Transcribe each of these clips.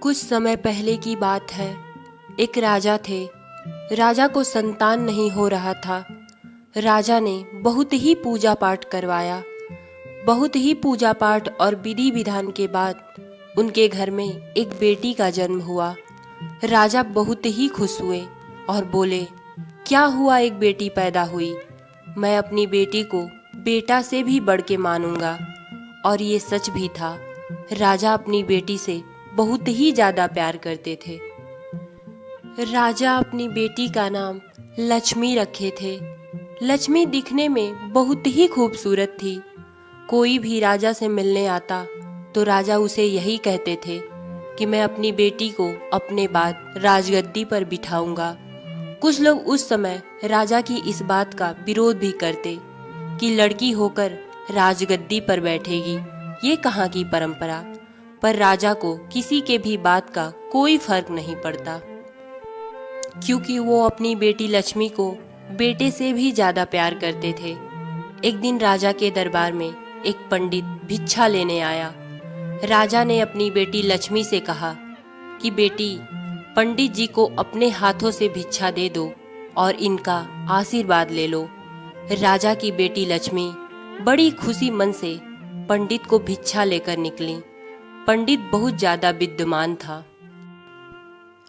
कुछ समय पहले की बात है। एक राजा थे। राजा को संतान नहीं हो रहा था। राजा ने बहुत ही पूजा पाठ करवाया। बहुत ही पूजा पाठ और विधि विधान के बाद उनके घर में एक बेटी का जन्म हुआ। राजा बहुत ही खुश हुए और बोले, क्या हुआ, एक बेटी पैदा हुई। मैं अपनी बेटी को बेटा से भी बढ़ के मानूंगा। और ये सच भी था। राजा अपनी बेटी से बहुत ही ज्यादा प्यार करते थे। राजा अपनी बेटी का नाम लक्ष्मी रखे थे। लक्ष्मी दिखने में बहुत ही खूबसूरत थी। कोई भी राजा से मिलने आता तो राजा उसे यही कहते थे कि मैं अपनी बेटी को अपने बाद राजगद्दी पर बिठाऊंगा। कुछ लोग उस समय राजा की इस बात का विरोध भी करते कि लड़की होकर राजगद्दी पर बैठेगी, ये कहाँ की परंपरा। पर राजा को किसी के भी बात का कोई फर्क नहीं पड़ता, क्योंकि वो अपनी बेटी लक्ष्मी को बेटे से भी ज्यादा प्यार करते थे। एक दिन राजा के दरबार में एक पंडित भिक्षा लेने आया। राजा ने अपनी बेटी लक्ष्मी से कहा कि बेटी, पंडित जी को अपने हाथों से भिक्षा दे दो और इनका आशीर्वाद ले लो। राजा की बेटी लक्ष्मी बड़ी खुशी मन से पंडित को भिक्षा लेकर निकली। पंडित बहुत ज्यादा विद्वान था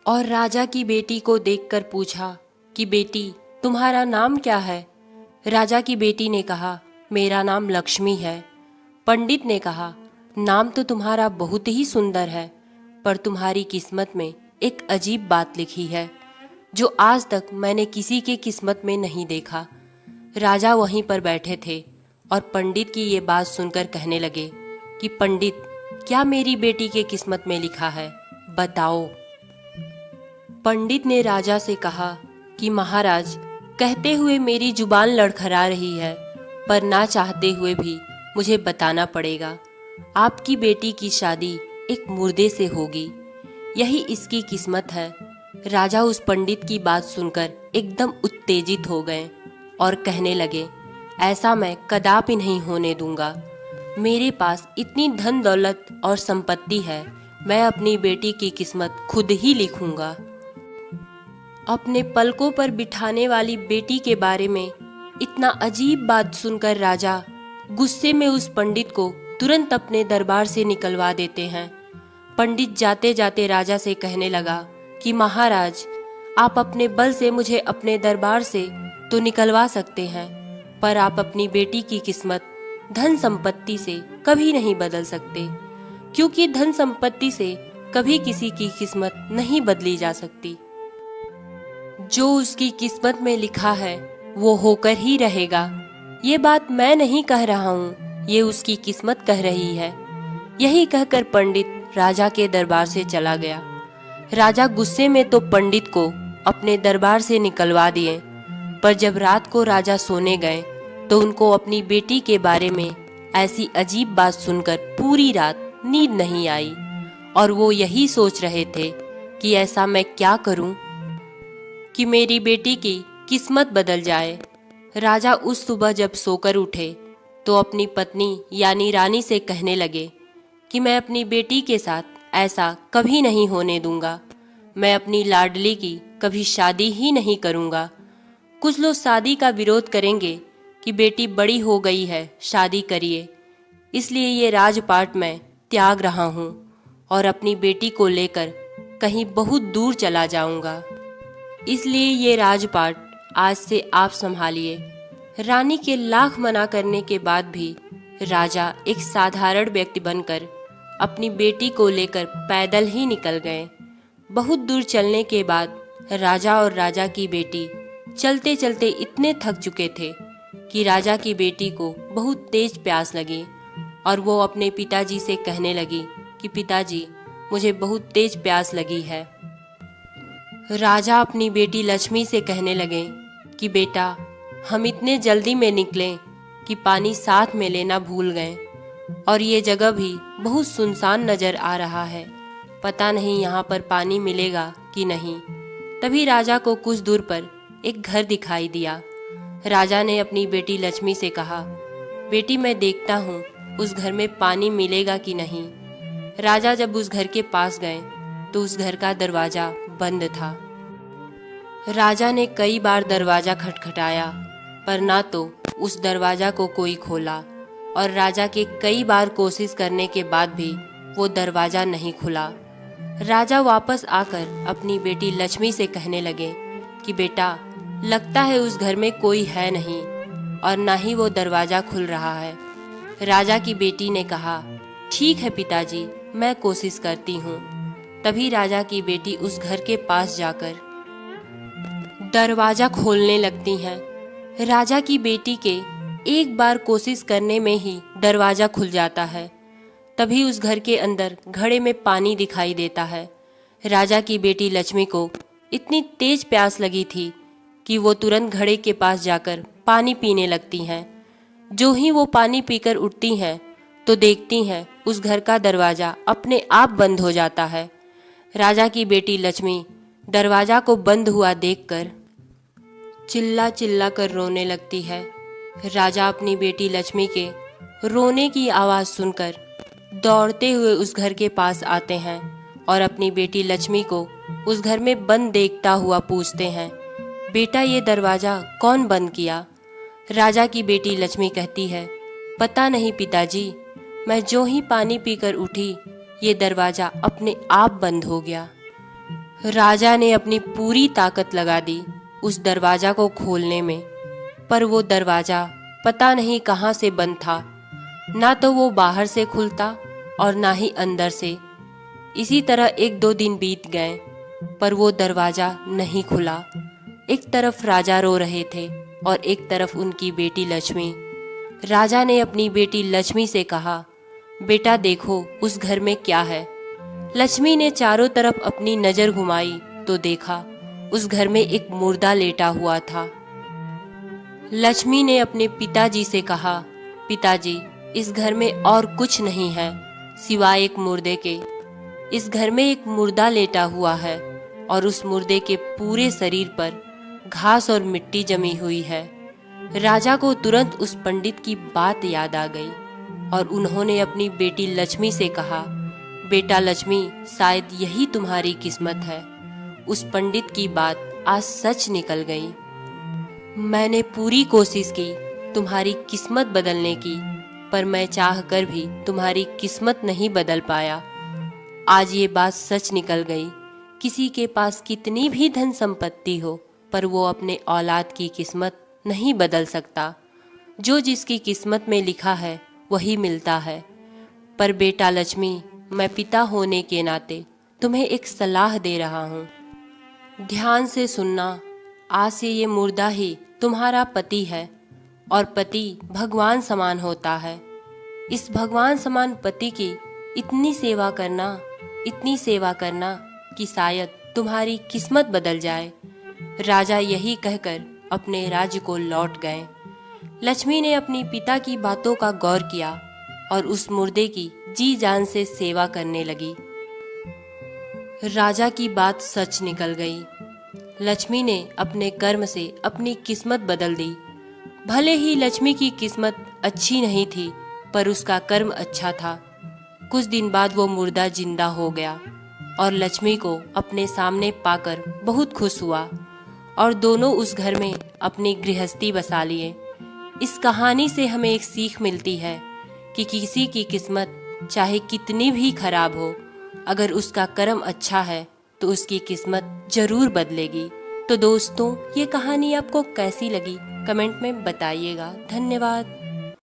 और राजा की बेटी को देखकर पूछा कि बेटी, तुम्हारा नाम क्या है। राजा की बेटी ने कहा, मेरा नाम लक्ष्मी है। पंडित ने कहा, नाम तो तुम्हारा बहुत ही सुंदर है, पर तुम्हारी किस्मत में एक अजीब बात लिखी है जो आज तक मैंने किसी के किस्मत में नहीं देखा। राजा वहीं पर बैठे थे और पंडित की ये बात सुनकर कहने लगे कि पंडित, क्या मेरी बेटी के किस्मत में लिखा है, बताओ। पंडित ने राजा से कहा कि महाराज, कहते हुए मेरी जुबान लड़खड़ा रही है, पर ना चाहते हुए भी मुझे बताना पड़ेगा। आपकी बेटी की शादी एक मुर्दे से होगी, यही इसकी किस्मत है। राजा उस पंडित की बात सुनकर एकदम उत्तेजित हो गए और कहने लगे, ऐसा मैं कदापि नहीं होने दूंगा। मेरे पास इतनी धन दौलत और संपत्ति है, मैं अपनी बेटी की किस्मत खुद ही लिखूंगा। अपने पलकों पर बिठाने वाली बेटी के बारे में इतना अजीब बात सुनकर राजा गुस्से में उस पंडित को तुरंत अपने दरबार से निकलवा देते हैं। पंडित जाते जाते राजा से कहने लगा कि महाराज, आप अपने बल से मुझे अपने दरबार से तो निकलवा सकते हैं, पर आप अपनी बेटी की किस्मत धन संपत्ति से कभी नहीं बदल सकते, क्योंकि धन संपत्ति से कभी किसी की किस्मत नहीं बदली जा सकती। जो उसकी किस्मत में लिखा है वो होकर ही रहेगा। ये बात मैं नहीं कह रहा हूँ, ये उसकी किस्मत कह रही है। यही कहकर पंडित राजा के दरबार से चला गया। राजा गुस्से में तो पंडित को अपने दरबार से निकलवा दिए, पर जब रात को राजा सोने गए तो उनको अपनी बेटी के बारे में ऐसी अजीब बात सुनकर पूरी रात नींद नहीं आई और वो यही सोच रहे थे कि ऐसा मैं क्या करूं कि मेरी बेटी की किस्मत बदल जाए। राजा उस सुबह जब सोकर उठे तो अपनी पत्नी यानी रानी से कहने लगे कि मैं अपनी बेटी के साथ ऐसा कभी नहीं होने दूंगा। मैं अपनी लाडली की कभी शादी ही नहीं करूंगा। कुछ लोग शादी का विरोध करेंगे कि बेटी बड़ी हो गई है, शादी करिए, इसलिए ये राजपाट मैं त्याग रहा हूँ और अपनी बेटी को लेकर कहीं बहुत दूर चला जाऊंगा। इसलिए ये राजपाट आज से आप संभालिए। रानी के लाख मना करने के बाद भी राजा एक साधारण व्यक्ति बनकर अपनी बेटी को लेकर पैदल ही निकल गए। बहुत दूर चलने के बाद राजा और राजा की बेटी चलते चलते इतने थक चुके थे कि राजा की बेटी को बहुत तेज प्यास लगी और वो अपने पिताजी से कहने लगी कि पिताजी, मुझे बहुत तेज प्यास लगी है। राजा अपनी बेटी लक्ष्मी से कहने लगे कि बेटा, हम इतने जल्दी में निकले कि पानी साथ में लेना भूल गए और ये जगह भी बहुत सुनसान नजर आ रहा है, पता नहीं यहाँ पर पानी मिलेगा कि नहीं। तभी राजा को कुछ दूर पर एक घर दिखाई दिया। राजा ने अपनी बेटी लक्ष्मी से कहा, बेटी, मैं देखता हूँ उस घर में पानी मिलेगा कि नहीं। राजा जब उस घर के पास गए तो उस घर का दरवाजा बंद था। राजा ने कई बार दरवाजा खटखटाया, पर ना तो उस दरवाजा को कोई खोला, और राजा के कई बार कोशिश करने के बाद भी वो दरवाजा नहीं खुला। राजा वापस आकर अपनी बेटी लक्ष्मी से कहने लगे कि बेटा, लगता है उस घर में कोई है नहीं और ना ही वो दरवाजा खुल रहा है। राजा की बेटी ने कहा, ठीक है पिताजी, मैं कोशिश करती हूँ। तभी राजा की बेटी उस घर के पास जाकर दरवाजा खोलने लगती हैं। राजा की बेटी के एक बार कोशिश करने में ही दरवाजा खुल जाता है। तभी उस घर के अंदर घड़े में पानी दिखाई देता है। राजा की बेटी लक्ष्मी को इतनी तेज प्यास लगी थी कि वो तुरंत घड़े के पास जाकर पानी पीने लगती हैं। जो ही वो पानी पीकर उठती हैं तो देखती हैं उस घर का दरवाजा अपने आप बंद हो जाता है। राजा की बेटी लक्ष्मी दरवाजा को बंद हुआ देखकर चिल्ला चिल्ला कर रोने लगती है। राजा अपनी बेटी लक्ष्मी के रोने की आवाज़ सुनकर दौड़ते हुए उस घर के पास आते हैं और अपनी बेटी लक्ष्मी को उस घर में बंद देखता हुआ पूछते हैं, बेटा, ये दरवाज़ा कौन बंद किया? राजा की बेटी लक्ष्मी कहती है, पता नहीं पिताजी, मैं जो ही पानी पीकर उठी ये दरवाज़ा अपने आप बंद हो गया। राजा ने अपनी पूरी ताकत लगा दी उस दरवाज़ा को खोलने में, पर वो दरवाज़ा पता नहीं कहाँ से बंद था। ना तो वो बाहर से खुलता और ना ही अंदर से। इसी तरह 1-2 दिन बीत गए, पर वो दरवाज़ा नहीं खुला। एक तरफ राजा रो रहे थे और एक तरफ उनकी बेटी लक्ष्मी। राजा ने अपनी बेटी लक्ष्मी से कहा, बेटा देखो उस घर में क्या है। लक्ष्मी ने चारों तरफ अपनी नज़र घुमाई तो देखा उस घर में एक मुर्दा लेटा हुआ था। लक्ष्मी ने अपने पिताजी से कहा, पिताजी, इस घर में और कुछ नहीं है सिवाय एक मुर्दे के। इस घर में एक मुर्दा लेटा हुआ है और उस मुर्दे के पूरे शरीर पर घास और मिट्टी जमी हुई है। राजा को तुरंत उस पंडित की बात याद आ गई और उन्होंने अपनी बेटी लक्ष्मी से कहा, बेटा लक्ष्मी, शायद यही तुम्हारी किस्मत है। उस पंडित की बात आज सच निकल गई। मैंने पूरी कोशिश की तुम्हारी किस्मत बदलने की, पर मैं चाह कर भी तुम्हारी किस्मत नहीं बदल पाया। आज ये बात सच निकल गई। किसी के पास कितनी भी धन संपत्ति हो, पर वो अपने औलाद की किस्मत नहीं बदल सकता। जो जिसकी किस्मत में लिखा है वही मिलता है। पर बेटा लक्ष्मी, मैं पिता होने के नाते तुम्हें एक सलाह दे रहा हूँ। ध्यान से सुनना। आज से ये मुर्दा ही तुम्हारा पति है और पति भगवान समान होता है। इस भगवान समान पति की इतनी सेवा करना कि शायद तुम्हारी किस्मत बदल जाए। राजा यही कहकर अपने राज्य को लौट गए। लक्ष्मी ने अपनी पिता की बातों का गौर किया और उस मुर्दे की जी जान से सेवा करने लगी। राजा की बात सच निकल गई। लक्ष्मी ने अपने कर्म से अपनी किस्मत बदल दी। भले ही लक्ष्मी की किस्मत अच्छी नहीं थी, पर उसका कर्म अच्छा था। कुछ दिन बाद वो मुर्दा जिंदा हो गया और लक्ष्मी को अपने सामने पाकर बहुत खुश हुआ और दोनों उस घर में अपनी गृहस्थी बसा लिए। इस कहानी से हमें एक सीख मिलती है कि किसी की किस्मत चाहे कितनी भी खराब हो, अगर उसका कर्म अच्छा है तो उसकी किस्मत जरूर बदलेगी। तो दोस्तों, ये कहानी आपको कैसी लगी कमेंट में बताइएगा। धन्यवाद।